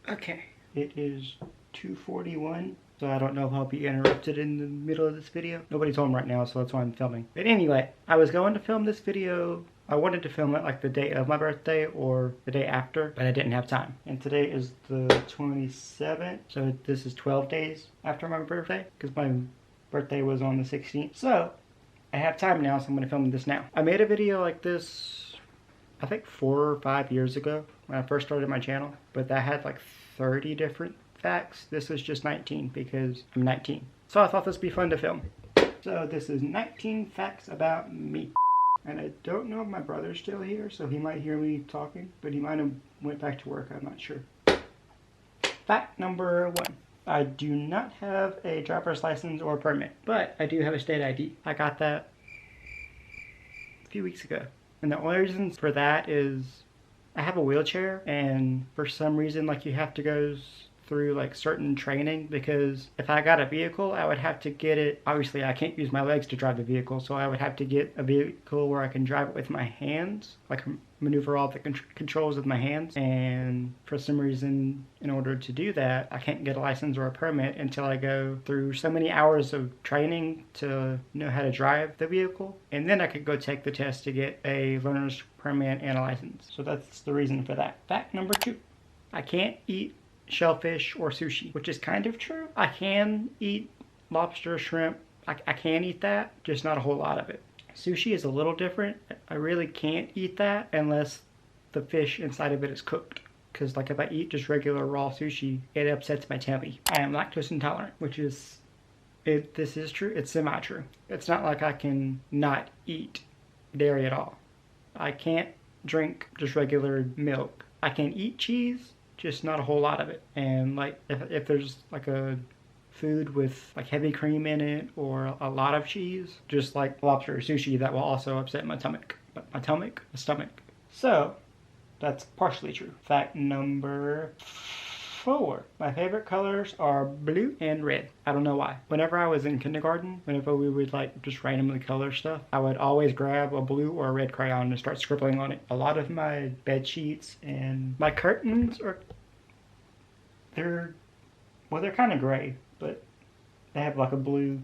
Okay, it is 2:41, so I don't know if I'll be interrupted in the middle of this video. Nobody's home right now, so that's why I'm filming. But anyway, I was going to film this video. I wanted to film it like the day of my birthday or the day after, but I didn't have time. And today is the 27th, so this is 12 days after my birthday, because my birthday was on the 16th. So I have time now, so I'm going to film this now. I made a video like this, I think 4 or 5 years ago when I first started my channel, but that had like 30 different facts. This is just 19 because I'm 19. So I thought this would be fun to film. So this is 19 facts about me. And I don't know if my brother's still here, so he might hear me talking, but he might have went back to work, I'm not sure. Fact number 1. I do not have a driver's license or permit, but I do have a state ID. I got that a few weeks ago. And the only reason for that is I have a wheelchair, and for some reason, like, you have to go through like certain training, because if I got a vehicle, I would have to get it. Obviously, I can't use my legs to drive the vehicle, so I would have to get a vehicle where I can drive it with my hands, like maneuver all the controls with my hands. And for some reason, in order to do that, I can't get a license or a permit until I go through so many hours of training to know how to drive the vehicle, and then I could go take the test to get a learner's permit and a license. So that's the reason for that. Fact number 2. I can't eat shellfish or sushi, which is kind of true. I can eat lobster, shrimp. I can eat that, just not a whole lot of it. Sushi is a little different. I really can't eat that unless the fish inside of it is cooked. Because like if I eat just regular raw sushi, it upsets my tummy. I am lactose intolerant, which is, this is true, it's semi-true. It's not like I can not eat dairy at all. I can't drink just regular milk. I can eat cheese, just not a whole lot of it. And like if there's like a food with like heavy cream in it or a lot of cheese, just like lobster or sushi, that will also upset my stomach. My stomach. So that's partially true. Fact number 4. My favorite colors are blue and red. I don't know why. Whenever I was in kindergarten, whenever we would like just randomly color stuff, I would always grab a blue or a red crayon and start scribbling on it. A lot of my bed sheets and my curtains are, they're kind of gray, but they have like a blue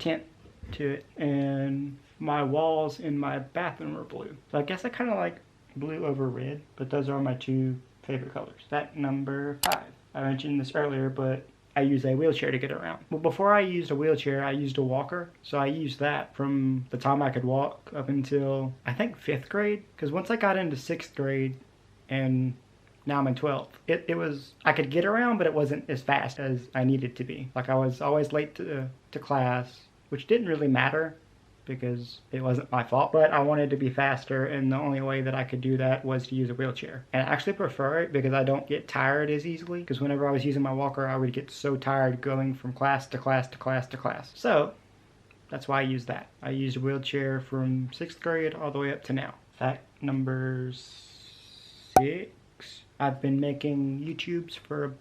tint to it. And my walls in my bathroom are blue. So I guess I kind of like blue over red, but those are my 2 favorite colors. Fact number 5. I mentioned this earlier, but I use a wheelchair to get around. Well, before I used a wheelchair, I used a walker. So I used that from the time I could walk up until, I think, 5th grade. Because once I got into 6th grade, and now I'm in 12th, it was, I could get around, but it wasn't as fast as I needed to be. Like I was always late to class, which didn't really matter, because it wasn't my fault, but I wanted to be faster, and the only way that I could do that was to use a wheelchair. And I actually prefer it because I don't get tired as easily, because whenever I was using my walker, I would get so tired going from class to class to class to class. So that's why I used that. I used a wheelchair from 6th grade all the way up to now. Fact number 6. I've been making YouTubes for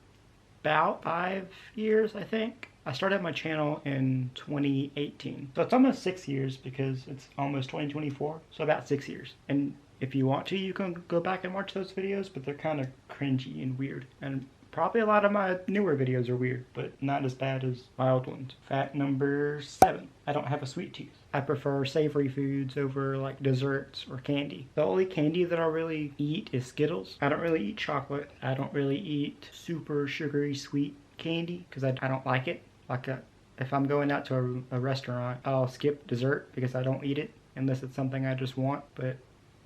about 5 years, I think. I started my channel in 2018. So it's almost 6 years because it's almost 2024. So about 6 years. And if you want to, you can go back and watch those videos, but they're kind of cringy and weird. And probably a lot of my newer videos are weird, but not as bad as my old ones. Fact number 7. I don't have a sweet tooth. I prefer savory foods over like desserts or candy. The only candy that I really eat is Skittles. I don't really eat chocolate. I don't really eat super sugary sweet candy because I don't like it. Like if I'm going out to a restaurant, I'll skip dessert because I don't eat it unless it's something I just want, but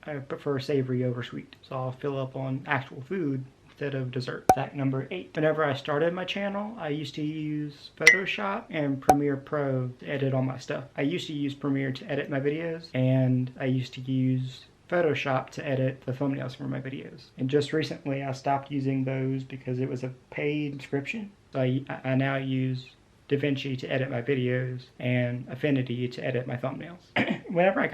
I prefer savory over sweet. So I'll fill up on actual food instead of dessert. Fact number 8. Whenever I started my channel, I used to use Photoshop and Premiere Pro to edit all my stuff. I used to use Premiere to edit my videos, and I used to use Photoshop to edit the thumbnails for my videos. And just recently I stopped using those because it was a paid subscription. So I now use DaVinci to edit my videos and Affinity to edit my thumbnails. Whenever I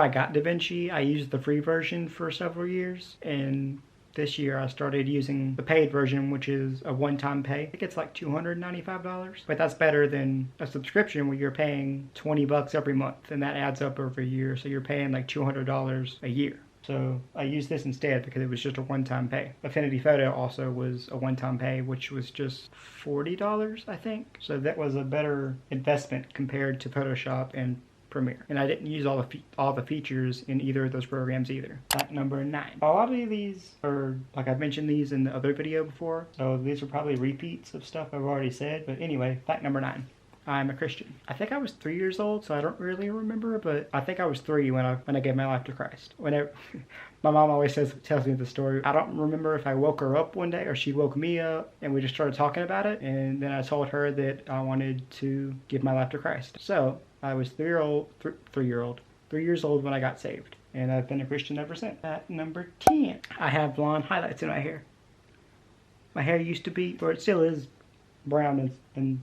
got DaVinci, I used the free version for several years, and this year I started using the paid version, which is a one-time pay. I think it's like $295, but that's better than a subscription where you're paying $20 every month, and that adds up over a year, so you're paying like $200 a year. So I used this instead because it was just a one-time pay. Affinity Photo also was a one-time pay, which was just $40, I think. So that was a better investment compared to Photoshop and Premiere. And I didn't use all the features in either of those programs either. Fact number 9. A lot of these are, like I've mentioned these in the other video before, so these are probably repeats of stuff I've already said. But anyway, fact number 9. I'm a Christian. I think I was 3 years old, so I don't really remember, but I think I was 3 when I gave my life to Christ. Whenever my mom always tells me the story. I don't remember if I woke her up one day or she woke me up and we just started talking about it, and then I told her that I wanted to give my life to Christ. So I was 3 years old when I got saved, and I've been a Christian ever since. At number 10, I have blonde highlights in my hair. My hair used to be, or it still is, brown and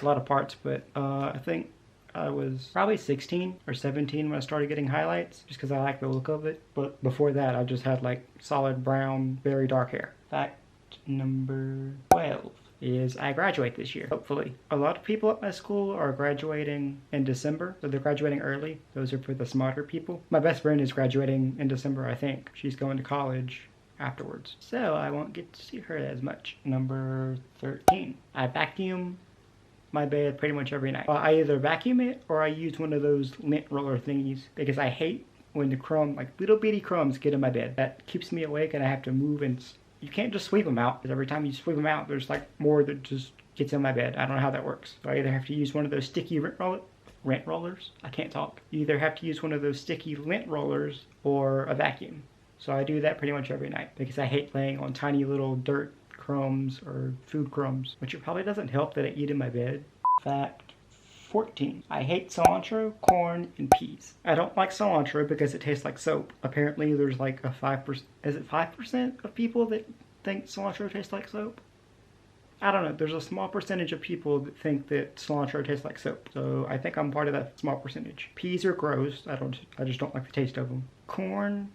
a lot of parts, but I think I was probably 16 or 17 when I started getting highlights, just because I like the look of it. But before that, I just had like solid brown, very dark hair. Fact number 12 is I graduate this year, hopefully. A lot of people at my school are graduating in December, so they're graduating early. Those are for the smarter people. My best friend is graduating in December, I think. She's going to college afterwards, so I won't get to see her as much. Number 13, I vacuum my bed pretty much every night. I either vacuum it or I use one of those lint roller thingies because I hate when the like little bitty crumbs get in my bed. That keeps me awake and I have to move, and you can't just sweep them out because every time you sweep them out there's like more that just gets in my bed. I don't know how that works. So I either have to use one of those sticky rent rollers. I can't talk. You either have to use one of those sticky lint rollers or a vacuum. So I do that pretty much every night because I hate laying on tiny little dirt crumbs or food crumbs, which it probably doesn't help that I eat in my bed. Fact 14. I hate cilantro, corn, and peas. I don't like cilantro because it tastes like soap. Apparently there's like a 5%, is it 5% of people that think cilantro tastes like soap? I don't know. There's a small percentage of people that think that cilantro tastes like soap. So I think I'm part of that small percentage. Peas are gross. I just don't like the taste of them. Corn,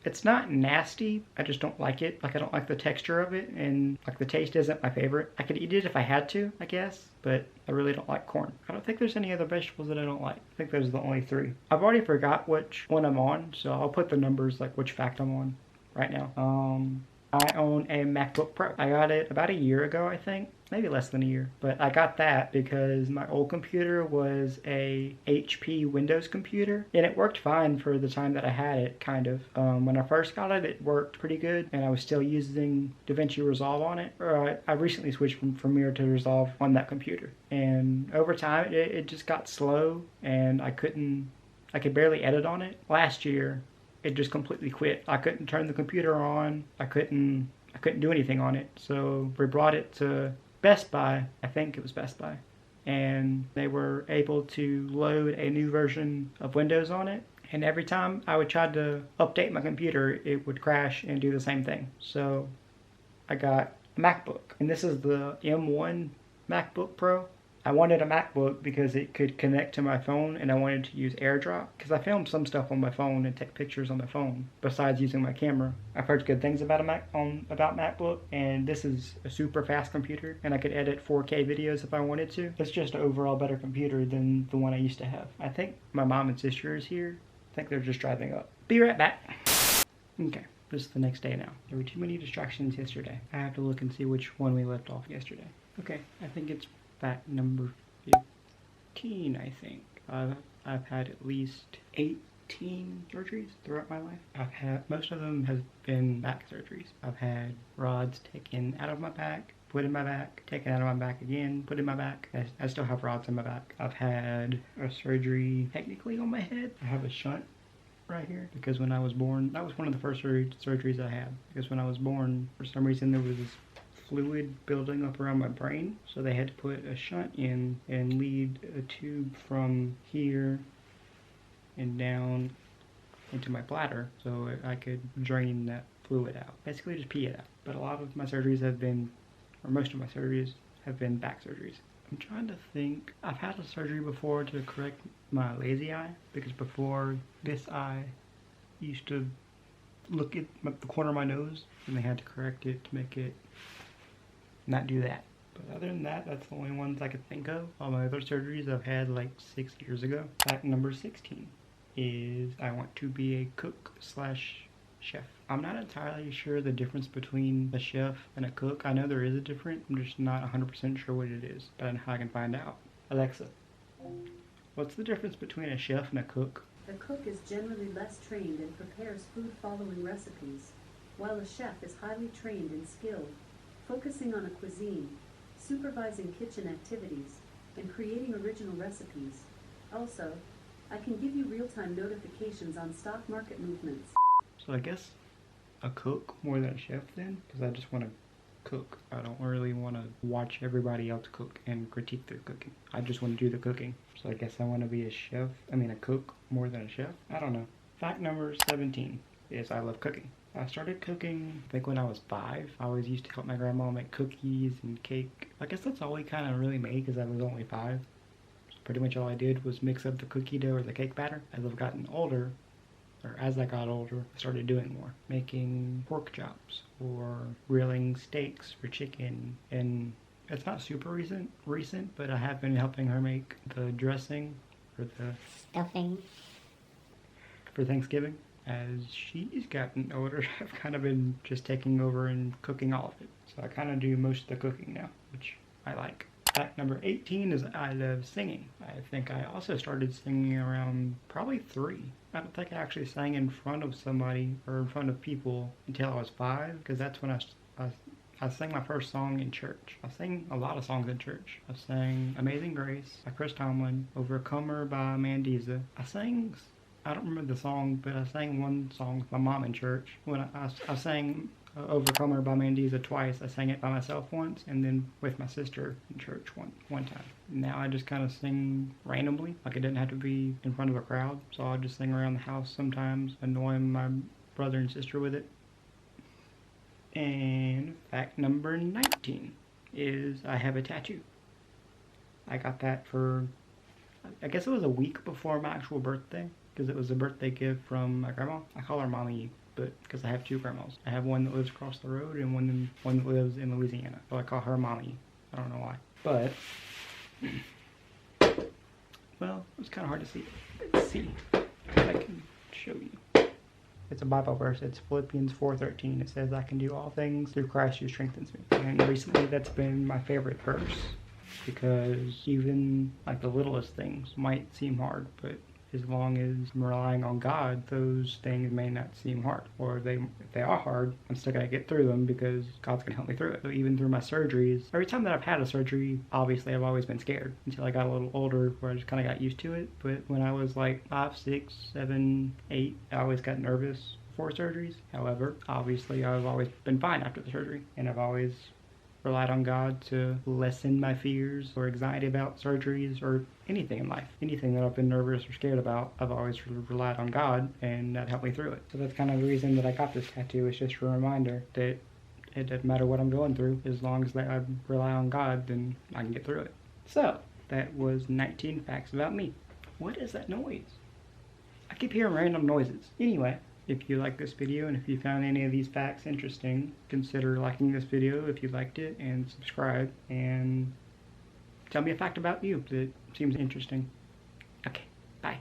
it's not nasty, I just don't like it. Like I don't like the texture of it, and like the taste isn't my favorite. I could eat it if I had to, I guess, but I really don't like corn. I don't think there's any other vegetables that I don't like. I think those are the only 3. I've already forgot which one I'm on, so I'll put the numbers, like which fact I'm on right now. I own a MacBook Pro. I got it about a year ago, I think. Maybe less than a year. But I got that because my old computer was a HP Windows computer. And it worked fine for the time that I had it, kind of. When I first got it, it worked pretty good. And I was still using DaVinci Resolve on it. I recently switched from Premiere to Resolve on that computer. And over time, it just got slow. And I could barely edit on it. Last year, it just completely quit. I couldn't turn the computer on. I couldn't do anything on it. So we brought it to Best Buy. I think it was Best Buy. And they were able to load a new version of Windows on it. And every time I would try to update my computer, it would crash and do the same thing. So I got a MacBook. And this is the M1 MacBook Pro. I wanted a MacBook because it could connect to my phone, and I wanted to use AirDrop because I filmed some stuff on my phone and take pictures on my phone besides using my camera. I've heard good things about MacBook, and this is a super fast computer, and I could edit 4K videos if I wanted to. It's just an overall better computer than the one I used to have. I think my mom and sister is here. I think they're just driving up. Be right back. Okay, this is the next day now. There were too many distractions yesterday. I have to look and see which one we left off yesterday. Okay, I think it's fact number 15, I think. I've had at least 18 surgeries throughout my life. Most of them have been back surgeries. I've had rods taken out of my back, put in my back, taken out of my back again, put in my back. I still have rods in my back. I've had a surgery technically on my head. I have a shunt right here because when I was born, that was one of the first surgeries I had. Because when I was born, for some reason there was this fluid building up around my brain, so they had to put a shunt in and lead a tube from here and down into my bladder so I could drain that fluid out. Basically just pee it out. But a lot of my surgeries have been, or most of my surgeries have been back surgeries. I'm trying to think. I've had a surgery before to correct my lazy eye, because before this eye used to look at the corner of my nose, and they had to correct it to make it not do that. But other than that, that's the only ones I could think of. All my other surgeries I've had like 6 years ago. Fact number 16 is I want to be a cook / chef. I'm not entirely sure the difference between a chef and a cook. I know there is a difference. I'm just not 100% sure what it is, but I know how I can find out. Alexa, what's the difference between a chef and a cook? The cook is generally less trained and prepares food following recipes, while a chef is highly trained and skilled, focusing on a cuisine, supervising kitchen activities, and creating original recipes. Also, I can give you real-time notifications on stock market movements. So I guess a cook more than a chef then, because I just want to cook. I don't really want to watch everybody else cook and critique their cooking. I just want to do the cooking. So I guess I want to be a cook more than a chef. I don't know. Fact number 17 is I love cooking. I started cooking, I think when I was 5. I always used to help my grandma make cookies and cake. I guess that's all we kind of really made because I was only 5. So pretty much all I did was mix up the cookie dough or the cake batter. As I've gotten older, or as I got older, I started doing more. Making pork chops or grilling steaks for chicken. And it's not super recent, but I have been helping her make the dressing for the stuffing for Thanksgiving. As she's gotten older, I've kind of been just taking over and cooking all of it. So I kind of do most of the cooking now, which I like. Fact number 18 is I love singing. I think I also started singing around probably 3. I don't think I actually sang in front of somebody or in front of people until I was 5, because that's when I sang my first song in church. I sang a lot of songs in church. I sang Amazing Grace by Chris Tomlin, Overcomer by Mandiza. I don't remember the song, but I sang one song with my mom in church. When I sang Overcomer by Mandiza twice. I sang it by myself once, and then with my sister in church one time. Now I just kind of sing randomly, like it didn't have to be in front of a crowd. So I'll just sing around the house sometimes, annoying my brother and sister with it. And fact number 19 is I have a tattoo. I got that for, I guess it was a week before my actual birthday, because it was a birthday gift from my grandma. I call her Mommy, but because I have 2 grandmas. I have one that lives across the road and one that lives in Louisiana. So I call her Mommy. I don't know why. But, well, it's kind of hard to see. Let's see if I can show you. It's a Bible verse. It's Philippians 4:13. It says, I can do all things through Christ who strengthens me. And recently that's been my favorite verse, because even like the littlest things might seem hard, but as long as I'm relying on God, those things may not seem hard. Or if they are hard, I'm still going to get through them because God's going to help me through it. So even through my surgeries, every time that I've had a surgery, obviously I've always been scared until I got a little older, where I just kind of got used to it. But when I was like 5, 6, 7, 8, I always got nervous before surgeries. However, obviously I've always been fine after the surgery, and I've always relied on God to lessen my fears or anxiety about surgeries or anything in life. Anything that I've been nervous or scared about, I've always relied on God, and that helped me through it. So that's kind of the reason that I got this tattoo. It's just a reminder that it doesn't matter what I'm going through. As long as I rely on God, then I can get through it. So that was 19 facts about me. What is that noise? I keep hearing random noises. Anyway, if you like this video and if you found any of these facts interesting, consider liking this video if you liked it, and subscribe, and tell me a fact about you that seems interesting. Okay, bye.